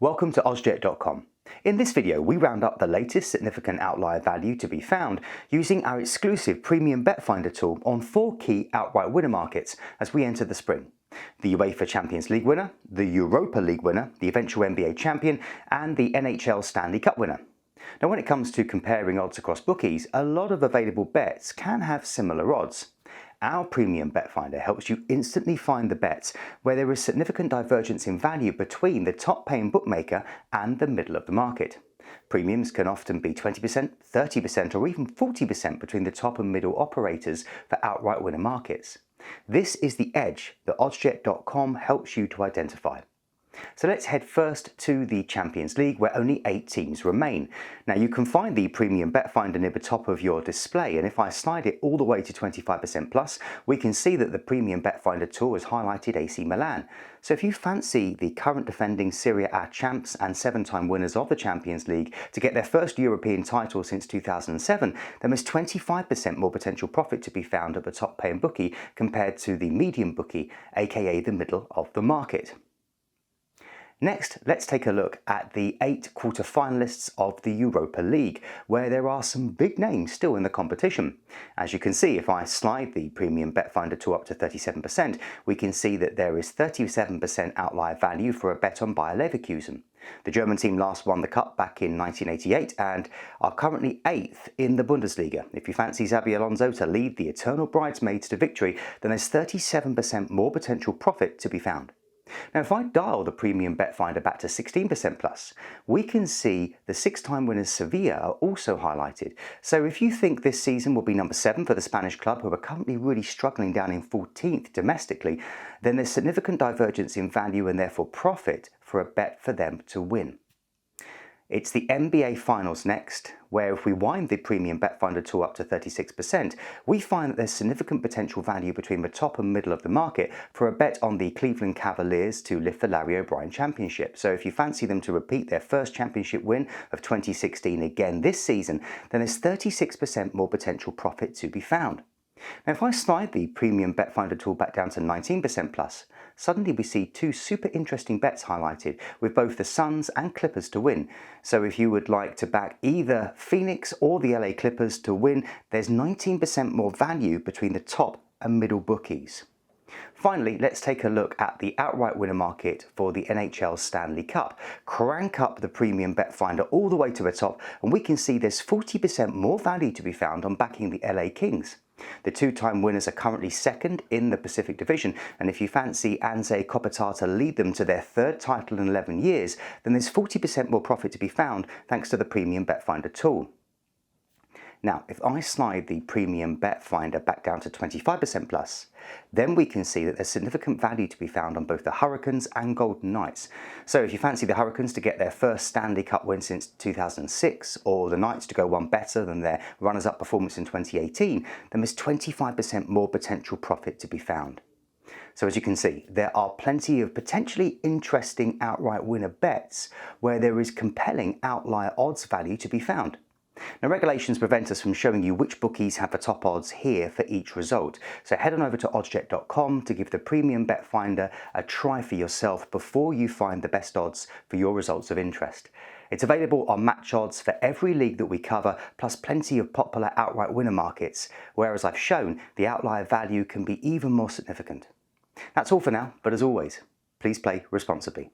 Welcome to Ozjet.com. In this video, we round up the latest significant outlier value to be found using our exclusive premium bet finder tool on 4 key outright winner markets as we enter the spring. The UEFA Champions League winner, the Europa League winner, the eventual NBA champion, and the NHL Stanley Cup winner. Now, when it comes to comparing odds across bookies, a lot of available bets can have similar odds. Our premium bet finder helps you instantly find the bets where there is significant divergence in value between the top paying bookmaker and the middle of the market. Premiums can often be 20%, 30% or even 40% between the top and middle operators for outright winner markets. This is the edge that Ozjet.com helps you to identify. So let's head first to the Champions League, where only 8 teams remain. Now, you can find the premium bet finder near the top of your display, and if I slide it all the way to 25% plus, we can see that the premium bet finder tool has highlighted AC Milan. So if you fancy the current defending Serie A champs and 7-time winners of the Champions League to get their first European title since 2007, then there's 25% more potential profit to be found at the top paying bookie compared to the medium bookie, aka the middle of the market. Next, let's take a look at the 8 quarter-finalists of the Europa League, where there are some big names still in the competition. As you can see, if I slide the premium bet finder tool up to 37%, we can see that there is 37% outlier value for a bet on Bayer Leverkusen. The German team last won the cup back in 1988 and are currently 8th in the Bundesliga. If you fancy Xabi Alonso to lead the eternal bridesmaids to victory, then there's 37% more potential profit to be found. Now, if I dial the premium bet finder back to 16% plus, we can see the 6-time winners Sevilla are also highlighted. So if you think this season will be number 7 for the Spanish club, who are currently really struggling down in 14th domestically, then there's significant divergence in value and therefore profit for a bet for them to win. It's the NBA Finals next, where if we wind the premium bet finder tool up to 36%, we find that there's significant potential value between the top and middle of the market for a bet on the Cleveland Cavaliers to lift the Larry O'Brien Championship. So if you fancy them to repeat their first championship win of 2016 again this season, then there's 36% more potential profit to be found. Now, if I slide the premium bet finder tool back down to 19% plus, suddenly we see 2 super interesting bets highlighted with both the Suns and Clippers to win. So if you would like to back either Phoenix or the LA Clippers to win, there's 19% more value between the top and middle bookies. Finally, let's take a look at the outright winner market for the NHL Stanley Cup. Crank up the premium bet finder all the way to the top and we can see there's 40% more value to be found on backing the LA Kings. The 2-time winners are currently 2nd in the Pacific Division, and if you fancy Anze Kopitar to lead them to their 3rd title in 11 years, then there's 40% more profit to be found thanks to the premium bet finder tool. Now, if I slide the premium bet finder back down to 25% plus, then we can see that there's significant value to be found on both the Hurricanes and Golden Knights. So if you fancy the Hurricanes to get their first Stanley Cup win since 2006, or the Knights to go one better than their runners-up performance in 2018, then there's 25% more potential profit to be found. So as you can see, there are plenty of potentially interesting outright winner bets where there is compelling outlier odds value to be found. Now, regulations prevent us from showing you which bookies have the top odds here for each result, so head on over to Ozjet.com to give the premium bet finder a try for yourself before you find the best odds for your results of interest. It's available on match odds for every league that we cover, plus plenty of popular outright winner markets, where, as I've shown, the outlier value can be even more significant. That's all for now, but as always, please play responsibly.